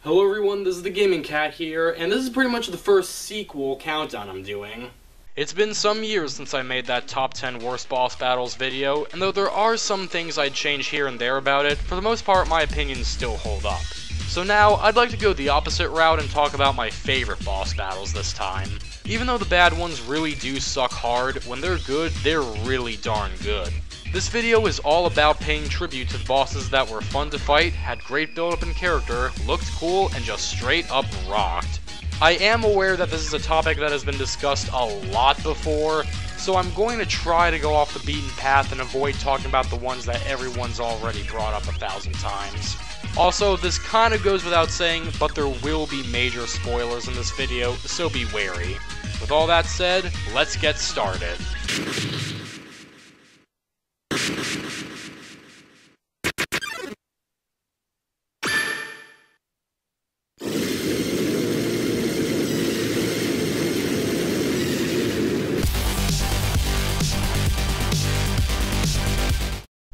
Hello everyone, this is the Gaming Cat here, and this is pretty much the first sequel countdown I'm doing. It's been some years since I made that top 10 worst boss battles video, and though there are some things I'd change here and there about it, for the most part my opinions still hold up. So now, I'd like to go the opposite route and talk about my favorite boss battles this time. Even though the bad ones really do suck hard, when they're good, they're really darn good. This video is all about paying tribute to the bosses that were fun to fight, had great build-up in character, looked cool, and just straight up rocked. I am aware that this is a topic that has been discussed a lot before, so I'm going to try to go off the beaten path and avoid talking about the ones that everyone's already brought up 1,000 times. Also, this kinda goes without saying, but there will be major spoilers in this video, so be wary. With all that said, let's get started.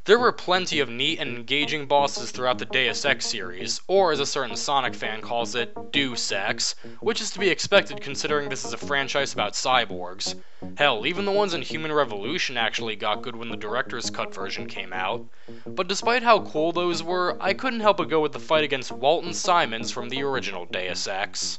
There were plenty of neat and engaging bosses throughout the Deus Ex series, or as a certain Sonic fan calls it, Deus Ex, which is to be expected considering this is a franchise about cyborgs. Hell, even the ones in Human Revolution actually got good when the director's cut version came out. But despite how cool those were, I couldn't help but go with the fight against Walton Simons from the original Deus Ex.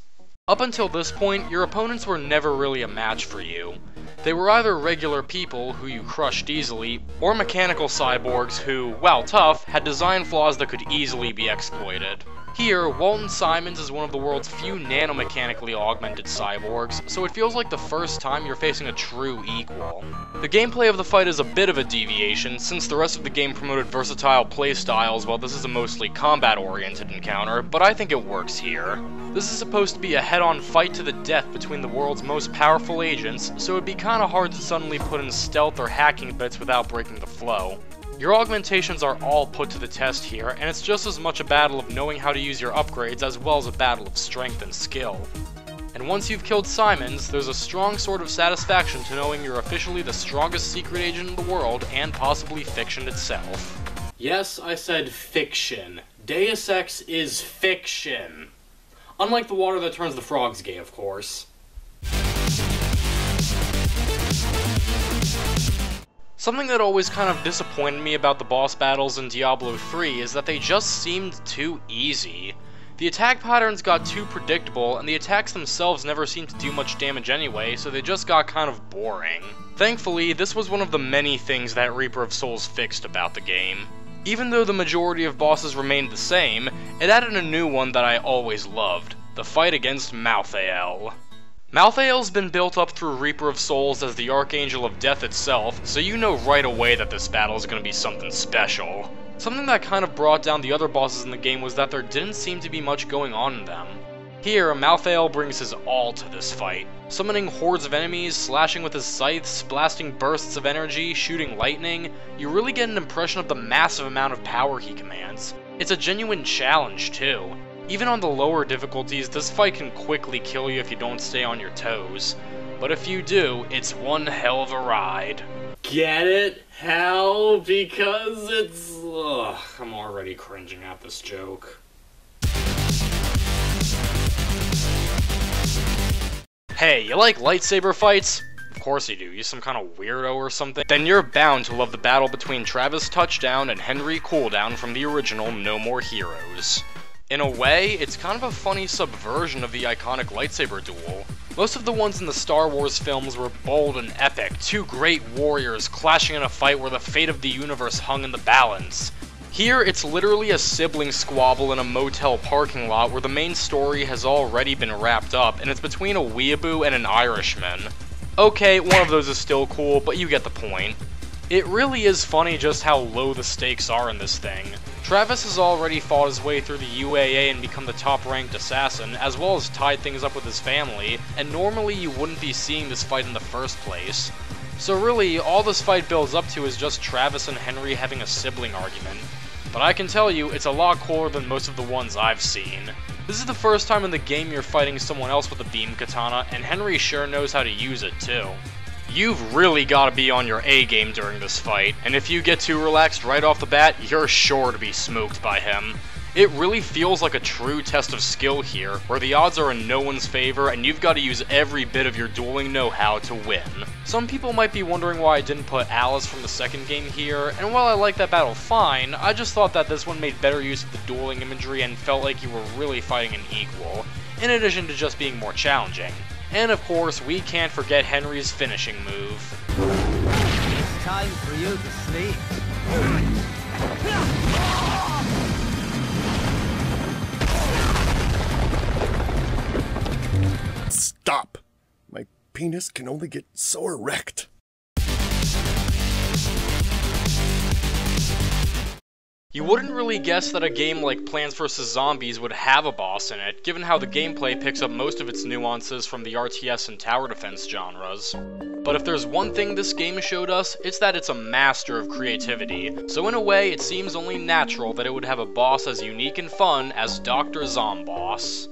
Up until this point, your opponents were never really a match for you. They were either regular people who you crushed easily, or mechanical cyborgs who, while tough, had design flaws that could easily be exploited. Here, Walton Simons is one of the world's few nanomechanically augmented cyborgs, so it feels like the first time you're facing a true equal. The gameplay of the fight is a bit of a deviation, since the rest of the game promoted versatile playstyles while this is a mostly combat-oriented encounter, but I think it works here. This is supposed to be a head-on fight to the death between the world's most powerful agents, so it'd be kinda hard to suddenly put in stealth or hacking bits without breaking the flow. Your augmentations are all put to the test here, and it's just as much a battle of knowing how to use your upgrades as well as a battle of strength and skill. And once you've killed Simons, there's a strong sort of satisfaction to knowing you're officially the strongest secret agent in the world, and possibly fiction itself. Yes, I said fiction. Deus Ex is fiction. Unlike the water that turns the frogs gay, of course. Something that always kind of disappointed me about the boss battles in Diablo 3 is that they just seemed too easy. The attack patterns got too predictable, and the attacks themselves never seemed to do much damage anyway, so they just got kind of boring. Thankfully, this was one of the many things that Reaper of Souls fixed about the game. Even though the majority of bosses remained the same, it added a new one that I always loved, the fight against Malthael. Malthael's been built up through Reaper of Souls as the Archangel of Death itself, so you know right away that this battle is going to be something special. Something that kind of brought down the other bosses in the game was that there didn't seem to be much going on in them. Here, Malthael brings his all to this fight, summoning hordes of enemies, slashing with his scythes, blasting bursts of energy, shooting lightning. You really get an impression of the massive amount of power he commands. It's a genuine challenge, too. Even on the lower difficulties, this fight can quickly kill you if you don't stay on your toes. But if you do, it's one hell of a ride. Get it? Hell? Because it's... Ugh, I'm already cringing at this joke. Hey, you like lightsaber fights? Of course you do, you some kind of weirdo or something? Then you're bound to love the battle between Travis Touchdown and Henry Cooldown from the original No More Heroes. In a way, it's kind of a funny subversion of the iconic lightsaber duel. Most of the ones in the Star Wars films were bold and epic, two great warriors clashing in a fight where the fate of the universe hung in the balance. Here, it's literally a sibling squabble in a motel parking lot where the main story has already been wrapped up, and it's between a weeaboo and an Irishman. Okay, one of those is still cool, but you get the point. It really is funny just how low the stakes are in this thing. Travis has already fought his way through the UAA and become the top-ranked assassin, as well as tied things up with his family, and normally you wouldn't be seeing this fight in the first place. So really, all this fight builds up to is just Travis and Henry having a sibling argument. But I can tell you, it's a lot cooler than most of the ones I've seen. This is the first time in the game you're fighting someone else with a beam katana, and Henry sure knows how to use it too. You've really got to be on your A game during this fight, and if you get too relaxed right off the bat, you're sure to be smoked by him. It really feels like a true test of skill here, where the odds are in no one's favor and you've got to use every bit of your dueling know-how to win. Some people might be wondering why I didn't put Alice from the second game here, and while I like that battle fine, I just thought that this one made better use of the dueling imagery and felt like you were really fighting an equal, in addition to just being more challenging. And of course, we can't forget Henry's finishing move. It's time for you to sleep. Stop! My penis can only get so erect. You wouldn't really guess that a game like Plants vs. Zombies would have a boss in it, given how the gameplay picks up most of its nuances from the RTS and tower defense genres. But if there's one thing this game showed us, it's that it's a master of creativity, so in a way it seems only natural that it would have a boss as unique and fun as Dr. Zomboss.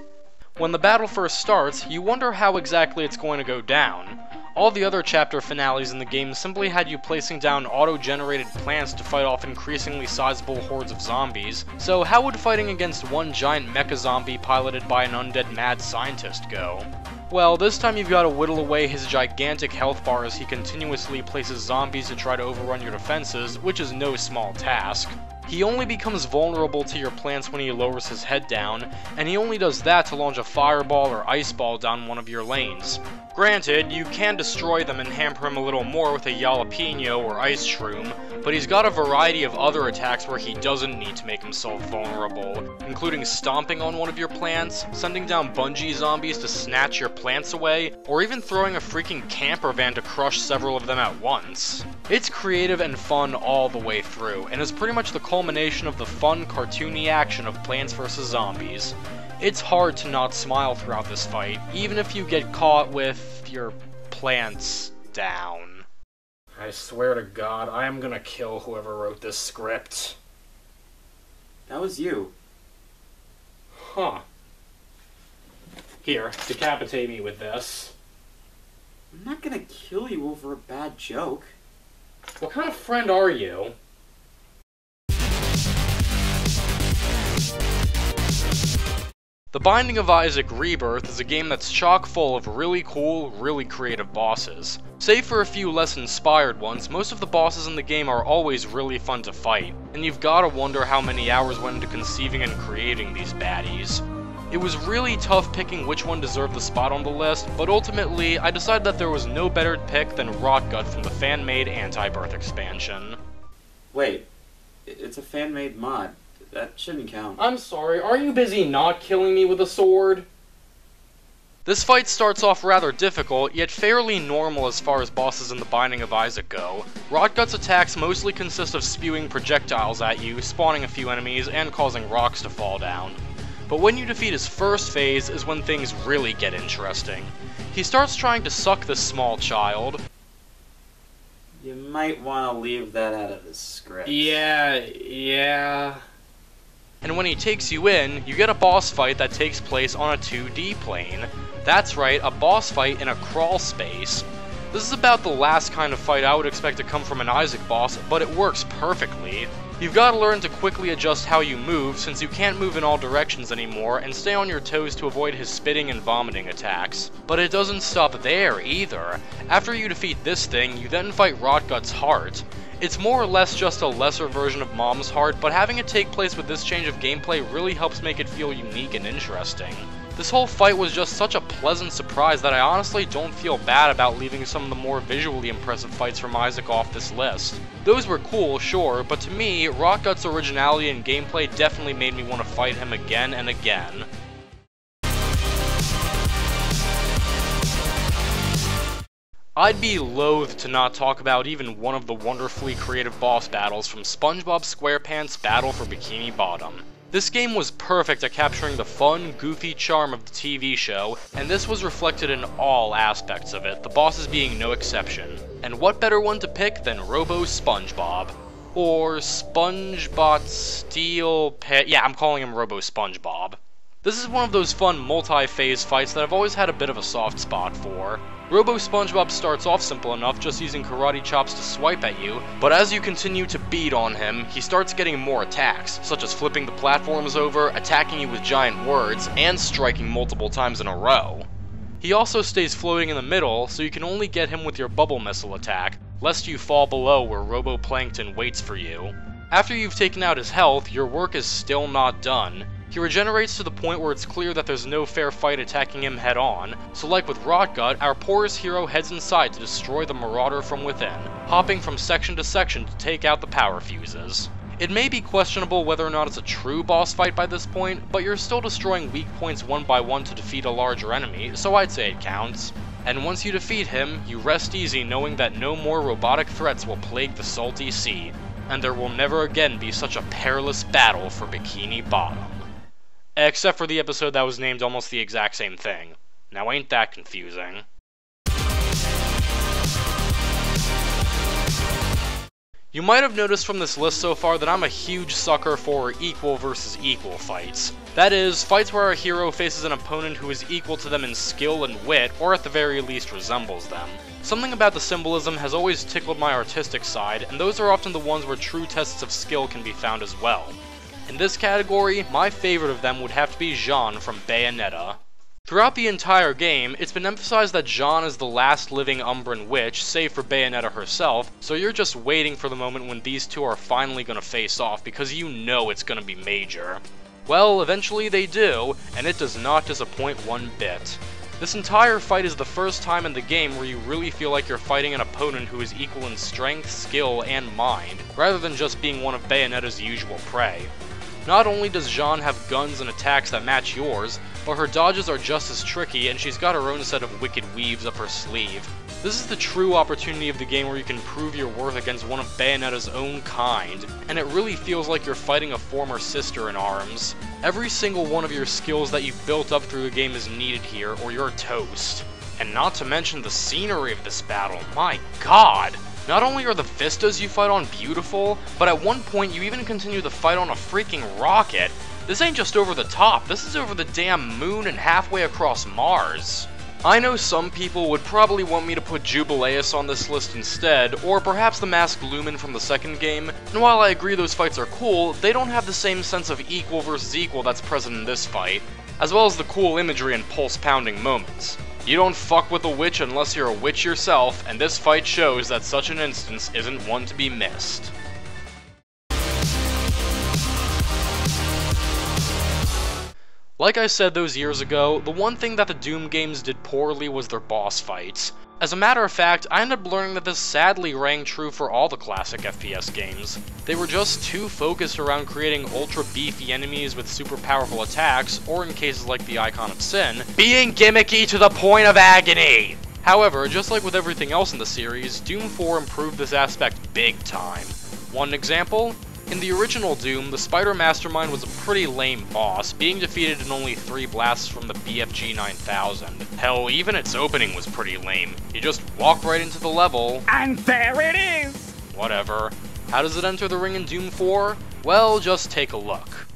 When the battle first starts, you wonder how exactly it's going to go down. All the other chapter finales in the game simply had you placing down auto-generated plants to fight off increasingly sizable hordes of zombies, so how would fighting against one giant mecha zombie piloted by an undead mad scientist go? Well, this time you've got to whittle away his gigantic health bar as he continuously places zombies to try to overrun your defenses, which is no small task. He only becomes vulnerable to your plants when he lowers his head down, and he only does that to launch a fireball or ice ball down one of your lanes. Granted, you can destroy them and hamper him a little more with a jalapeno or ice shroom, but he's got a variety of other attacks where he doesn't need to make himself vulnerable, including stomping on one of your plants, sending down bungee zombies to snatch your plants away, or even throwing a freaking camper van to crush several of them at once. It's creative and fun all the way through, and is pretty much the culmination of the fun, cartoony action of Plants vs. Zombies. It's hard to not smile throughout this fight, even if you get caught with your plants down. I swear to God, I am gonna kill whoever wrote this script. That was you. Huh. Here, decapitate me with this. I'm not gonna kill you over a bad joke. What kind of friend are you? The Binding of Isaac Rebirth is a game that's chock full of really cool, really creative bosses. Save for a few less inspired ones, most of the bosses in the game are always really fun to fight, and you've gotta wonder how many hours went into conceiving and creating these baddies. It was really tough picking which one deserved the spot on the list, but ultimately, I decided that there was no better pick than Rotgut from the fan-made Anti-Birth expansion. Wait, it's a fan-made mod. That shouldn't count. I'm sorry, are you busy not killing me with a sword? This fight starts off rather difficult, yet fairly normal as far as bosses in the Binding of Isaac go. Rotgut's attacks mostly consist of spewing projectiles at you, spawning a few enemies, and causing rocks to fall down. But when you defeat his first phase is when things really get interesting. He starts trying to suck this small child. You might want to leave that out of the script. Yeah. And when he takes you in, you get a boss fight that takes place on a 2D plane. That's right, a boss fight in a crawl space. This is about the last kind of fight I would expect to come from an Isaac boss, but it works perfectly. You've got to learn to quickly adjust how you move, since you can't move in all directions anymore, and stay on your toes to avoid his spitting and vomiting attacks. But it doesn't stop there, either. After you defeat this thing, you then fight Rotgut's heart. It's more or less just a lesser version of Mom's Heart, but having it take place with this change of gameplay really helps make it feel unique and interesting. This whole fight was just such a pleasant surprise that I honestly don't feel bad about leaving some of the more visually impressive fights from Isaac off this list. Those were cool, sure, but to me, Rotgut's originality and gameplay definitely made me want to fight him again and again. I'd be loath to not talk about even one of the wonderfully creative boss battles from SpongeBob SquarePants' Battle for Bikini Bottom. This game was perfect at capturing the fun, goofy charm of the TV show, and this was reflected in all aspects of it, the bosses being no exception. And what better one to pick than Robo Sponge Bob? Or SpongeBot Steel Pet. Yeah, I'm calling him Robo Sponge Bob. This is one of those fun multi-phase fights that I've always had a bit of a soft spot for. Robo Sponge Bob starts off simple enough, just using karate chops to swipe at you, but as you continue to beat on him, he starts getting more attacks, such as flipping the platforms over, attacking you with giant words, and striking multiple times in a row. He also stays floating in the middle, so you can only get him with your bubble missile attack, lest you fall below where Robo Plankton waits for you. After you've taken out his health, your work is still not done. He regenerates to the point where it's clear that there's no fair fight attacking him head on, so like with Rotgut, our porous hero heads inside to destroy the Marauder from within, hopping from section to section to take out the power fuses. It may be questionable whether or not it's a true boss fight by this point, but you're still destroying weak points one by one to defeat a larger enemy, so I'd say it counts. And once you defeat him, you rest easy knowing that no more robotic threats will plague the salty sea, and there will never again be such a perilous battle for Bikini Bottom. Except for the episode that was named almost the exact same thing. Now ain't that confusing? You might have noticed from this list so far that I'm a huge sucker for equal versus equal fights. That is, fights where a hero faces an opponent who is equal to them in skill and wit, or at the very least resembles them. Something about the symbolism has always tickled my artistic side, and those are often the ones where true tests of skill can be found as well. In this category, my favorite of them would have to be Jean from Bayonetta. Throughout the entire game, it's been emphasized that Jean is the last living Umbran witch, save for Bayonetta herself, so you're just waiting for the moment when these two are finally gonna face off because you know it's gonna be major. Well, eventually they do, and it does not disappoint one bit. This entire fight is the first time in the game where you really feel like you're fighting an opponent who is equal in strength, skill, and mind, rather than just being one of Bayonetta's usual prey. Not only does Jean have guns and attacks that match yours, but her dodges are just as tricky, and she's got her own set of wicked weaves up her sleeve. This is the true opportunity of the game where you can prove your worth against one of Bayonetta's own kind, and it really feels like you're fighting a former sister in arms. Every single one of your skills that you've built up through the game is needed here, or you're toast. And not to mention the scenery of this battle, my god! Not only are the vistas you fight on beautiful, but at one point you even continue the fight on a freaking rocket. This ain't just over the top, this is over the damn moon and halfway across Mars. I know some people would probably want me to put Jubileus on this list instead, or perhaps the Masked Lumen from the second game, and while I agree those fights are cool, they don't have the same sense of equal versus equal that's present in this fight, as well as the cool imagery and pulse-pounding moments. You don't fuck with a witch unless you're a witch yourself, and this fight shows that such an instance isn't one to be missed. Like I said those years ago, the one thing that the Doom games did poorly was their boss fights. As a matter of fact, I ended up learning that this sadly rang true for all the classic FPS games. They were just too focused around creating ultra beefy enemies with super powerful attacks, or in cases like the Icon of Sin, being gimmicky to the point of agony! However, just like with everything else in the series, Doom 4 improved this aspect big time. One example? In the original Doom, the Spider Mastermind was a pretty lame boss, being defeated in only 3 blasts from the BFG 9000. Hell, even its opening was pretty lame. You just walk right into the level, And there it is! whatever. How does it enter the ring in Doom 4? Well, just take a look.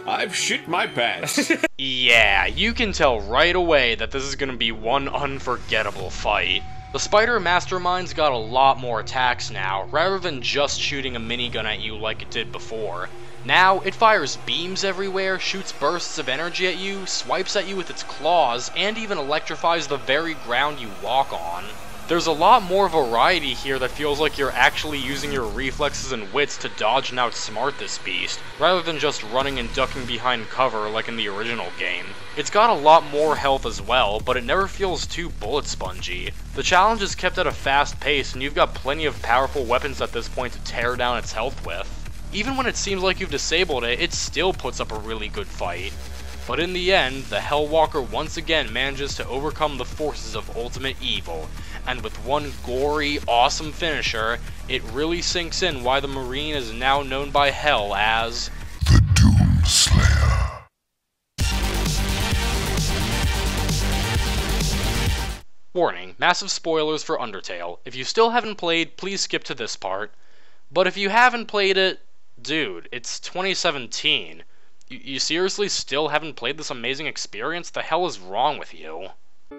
I've shit my pants. Yeah, you can tell right away that this is gonna be one unforgettable fight. The Spider Mastermind's got a lot more attacks now, rather than just shooting a minigun at you like it did before. Now, it fires beams everywhere, shoots bursts of energy at you, swipes at you with its claws, and even electrifies the very ground you walk on. There's a lot more variety here that feels like you're actually using your reflexes and wits to dodge and outsmart this beast, rather than just running and ducking behind cover like in the original game. It's got a lot more health as well, but it never feels too bullet spongy. The challenge is kept at a fast pace, and you've got plenty of powerful weapons at this point to tear down its health with. Even when it seems like you've disabled it, it still puts up a really good fight. But in the end, the Hellwalker once again manages to overcome the forces of ultimate evil, and with one gory, awesome finisher, it really sinks in why the Marine is now known by Hell as The Doom Slayer. Warning, massive spoilers for Undertale. If you still haven't played, please skip to this part. But if you haven't played it, dude, it's 2017. You seriously still haven't played this amazing experience? The hell is wrong with you?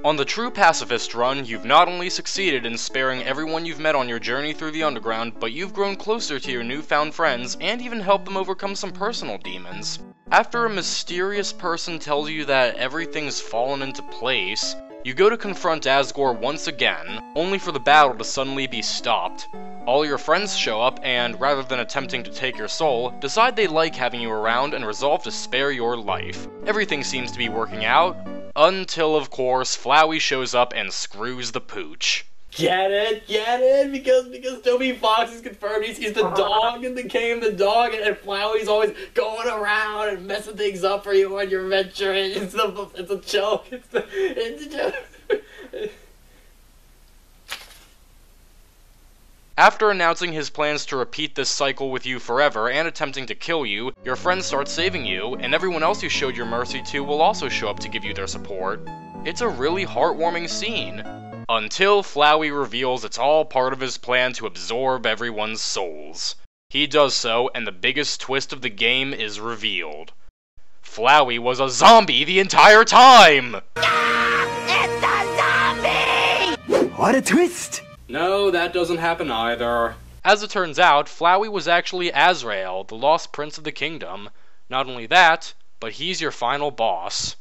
On the true pacifist run, you've not only succeeded in sparing everyone you've met on your journey through the underground, but you've grown closer to your newfound friends, and even helped them overcome some personal demons. After a mysterious person tells you that everything's fallen into place, you go to confront Asgore once again, only for the battle to suddenly be stopped. All your friends show up and, rather than attempting to take your soul, decide they like having you around and resolve to spare your life. Everything seems to be working out, until, of course, Flowey shows up and screws the pooch. Get it? Get it? Because Toby Fox is confirmed he's the dog in the game, the dog, and Flowey's always going around and messing things up for you when you're venturing. It's a joke. It's a joke. After announcing his plans to repeat this cycle with you forever and attempting to kill you, your friends start saving you, and everyone else you showed your mercy to will also show up to give you their support. It's a really heartwarming scene. Until Flowey reveals it's all part of his plan to absorb everyone's souls. He does so, and the biggest twist of the game is revealed. Flowey was a zombie the entire time! It's a zombie! What a twist! No, that doesn't happen either. As it turns out, Flowey was actually Azrael, the lost prince of the kingdom. Not only that, but he's your final boss.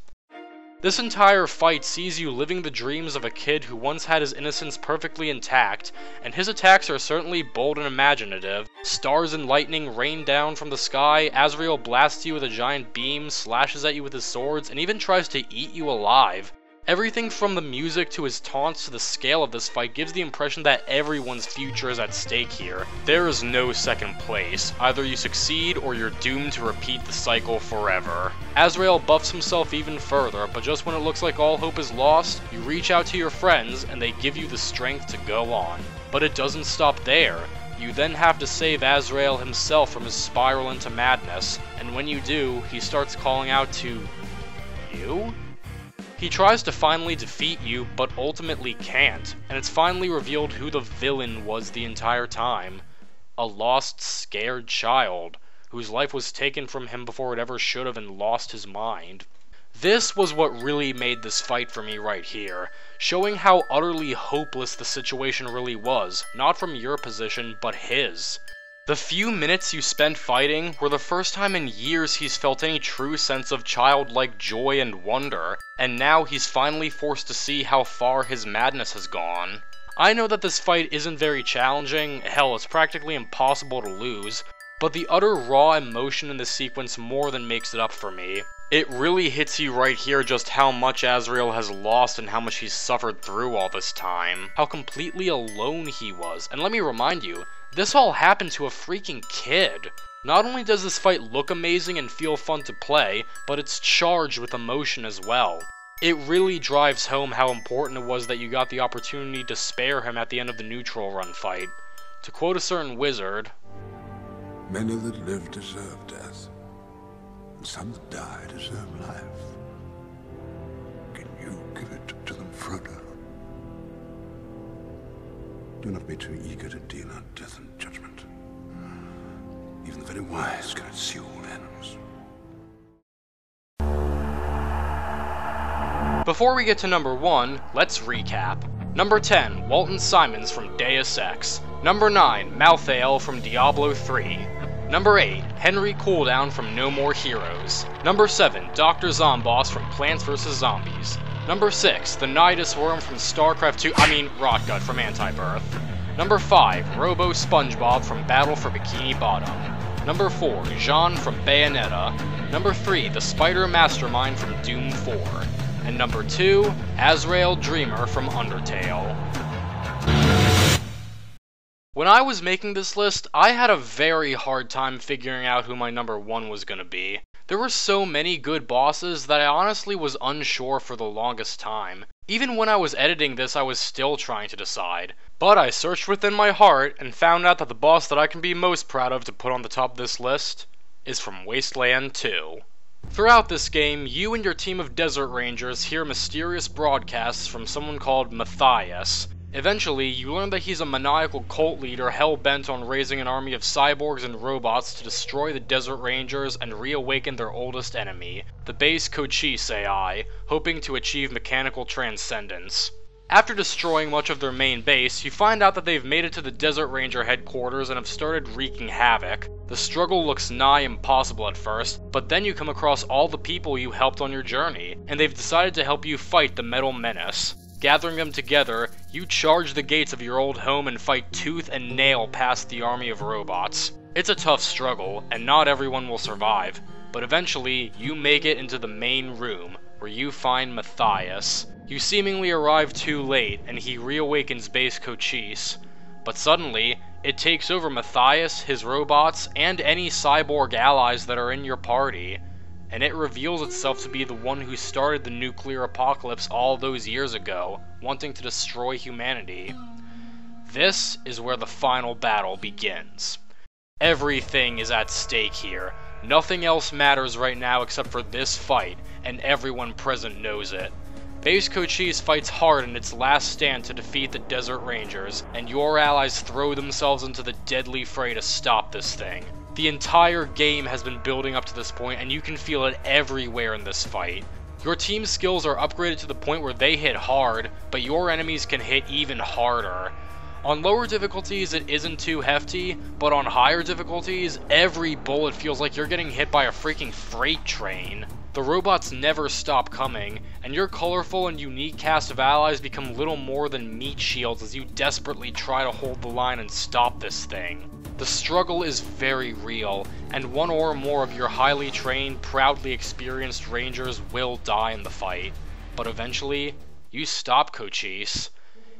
This entire fight sees you living the dreams of a kid who once had his innocence perfectly intact, and his attacks are certainly bold and imaginative. Stars and lightning rain down from the sky, Azrael blasts you with a giant beam, slashes at you with his swords, and even tries to eat you alive. Everything from the music to his taunts to the scale of this fight gives the impression that everyone's future is at stake here. There is no second place. Either you succeed or you're doomed to repeat the cycle forever. Azrael buffs himself even further, but just when it looks like all hope is lost, you reach out to your friends and they give you the strength to go on. But it doesn't stop there. You then have to save Azrael himself from his spiral into madness, and when you do, he starts calling out to you? He tries to finally defeat you, but ultimately can't, and it's finally revealed who the villain was the entire time. A lost, scared child, whose life was taken from him before it ever should have and lost his mind. This was what really made this fight for me right here, showing how utterly hopeless the situation really was, not from your position, but his. The few minutes you spent fighting were the first time in years he's felt any true sense of childlike joy and wonder, and now he's finally forced to see how far his madness has gone. I know that this fight isn't very challenging, hell, it's practically impossible to lose, but the utter raw emotion in this sequence more than makes it up for me. It really hits you right here just how much Azrael has lost and how much he's suffered through all this time. How completely alone he was, and let me remind you, this all happened to a freaking kid. Not only does this fight look amazing and feel fun to play, but it's charged with emotion as well. It really drives home how important it was that you got the opportunity to spare him at the end of the neutral run fight. To quote a certain wizard, "Many that live deserve death, and some that die deserve life. Can you give it to them, Frodo? Do not be too eager to deal out death and judgment. Even the very wise cannot see all ends." Before we get to number 1, let's recap. Number 10, Walton Simons from Deus Ex. Number 9, Malthael from Diablo III. Number 8, Henry Cooldown from No More Heroes. Number 7, Dr. Zomboss from Plants vs. Zombies. Number 6, the Nidus Worm from StarCraft 2, Rotgut from Anti-Birth. Number 5, Robo Sponge Bob from Battle for Bikini Bottom. Number 4, Jean from Bayonetta. Number 3, the Spider Mastermind from Doom 4. And number 2, Azrael Dreamer from Undertale. When I was making this list, I had a very hard time figuring out who my number 1 was gonna be. There were so many good bosses that I honestly was unsure for the longest time. Even when I was editing this, I was still trying to decide. But I searched within my heart and found out that the boss that I can be most proud of to put on the top of this list is from Wasteland 2. Throughout this game, you and your team of desert rangers hear mysterious broadcasts from someone called Matthias. Eventually, you learn that he's a maniacal cult leader hell-bent on raising an army of cyborgs and robots to destroy the desert rangers and reawaken their oldest enemy, the base Cochise AI, hoping to achieve mechanical transcendence. After destroying much of their main base, you find out that they've made it to the Desert Ranger headquarters and have started wreaking havoc. The struggle looks nigh impossible at first, but then you come across all the people you helped on your journey, and they've decided to help you fight the Metal Menace. Gathering them together, you charge the gates of your old home and fight tooth and nail past the army of robots. It's a tough struggle, and not everyone will survive, but eventually you make it into the main room, where you find Matthias. You seemingly arrive too late, and he reawakens base Cochise, but suddenly, it takes over Matthias, his robots, and any cyborg allies that are in your party, and it reveals itself to be the one who started the nuclear apocalypse all those years ago, wanting to destroy humanity. This is where the final battle begins. Everything is at stake here. Nothing else matters right now except for this fight, and everyone present knows it. Base Cochise fights hard in its last stand to defeat the Desert Rangers, and your allies throw themselves into the deadly fray to stop this thing. The entire game has been building up to this point, and you can feel it everywhere in this fight. Your team's skills are upgraded to the point where they hit hard, but your enemies can hit even harder. On lower difficulties, it isn't too hefty, but on higher difficulties, every bullet feels like you're getting hit by a freaking freight train. The robots never stop coming, and your colorful and unique cast of allies become little more than meat shields as you desperately try to hold the line and stop this thing. The struggle is very real, and one or more of your highly trained, proudly experienced rangers will die in the fight. But eventually, you stop Cochise.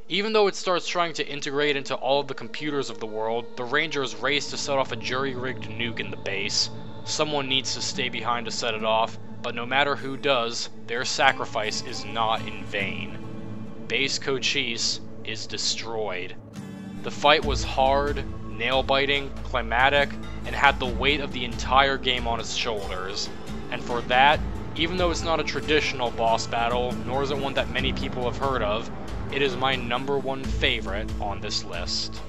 Even though it starts trying to integrate into all of the computers of the world, the rangers race to set off a jury-rigged nuke in the base. Someone needs to stay behind to set it off, but no matter who does, their sacrifice is not in vain. Base Cochise is destroyed. The fight was hard, nail-biting, climatic, and had the weight of the entire game on its shoulders. And for that, even though it's not a traditional boss battle, nor is it one that many people have heard of, it is my #1 favorite on this list.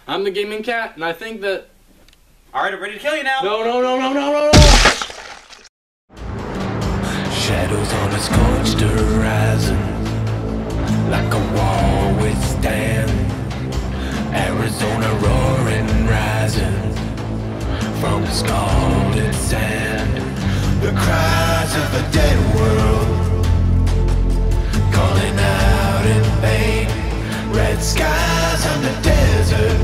I'm the Gaming Cat, and I think that... Alright, I'm ready to kill you now! No! Shadows on a scorched horizon, like a wall withstand. Arizona roaring, rising from the scalded sand. The cries of a dead world, calling out in pain. Red skies on the desert,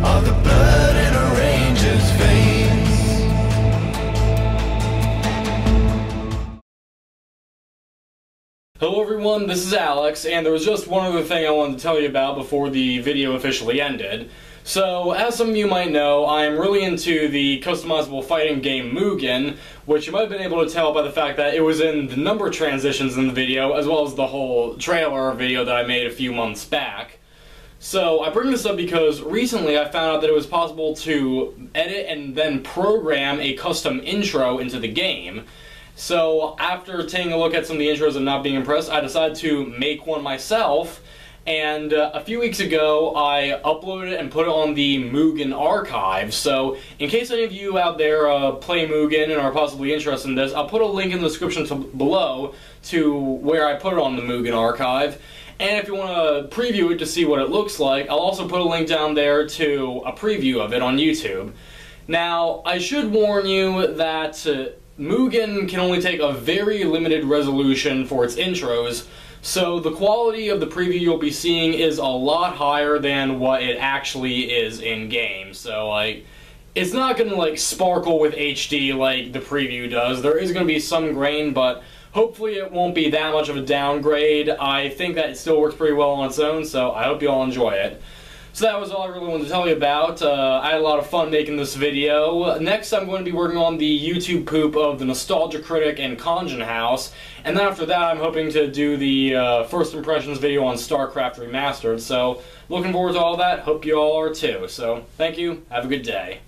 all the blood in a ranger's veins. Hello everyone, this is Alex, and there was just one other thing I wanted to tell you about before the video officially ended. So, as some of you might know, I'm really into the customizable fighting game Mugen, which you might have been able to tell by the fact that it was in the number transitions in the video, as well as the whole trailer video that I made a few months back. So, I bring this up because recently I found out that it was possible to edit and then program a custom intro into the game. So, after taking a look at some of the intros and not being impressed, I decided to make one myself, and a few weeks ago I uploaded it and put it on the Mugen archive. So, in case any of you out there play Mugen and are possibly interested in this, I'll put a link in the description below to where I put it on the Mugen archive. And if you want to preview it to see what it looks like, I'll also put a link down there to a preview of it on YouTube. Now, I should warn you that Mugen can only take a very limited resolution for its intros, so the quality of the preview you'll be seeing is a lot higher than what it actually is in-game. So, like, it's not gonna, like, sparkle with HD like the preview does. There is gonna be some grain, but hopefully it won't be that much of a downgrade. I think that it still works pretty well on its own, so I hope you all enjoy it. So that was all I really wanted to tell you about. I had a lot of fun making this video. Next I'm going to be working on the YouTube poop of the Nostalgia Critic and Conjun House, and then after that I'm hoping to do the first impressions video on StarCraft Remastered, so looking forward to all that. Hope you all are too. So thank you, have a good day.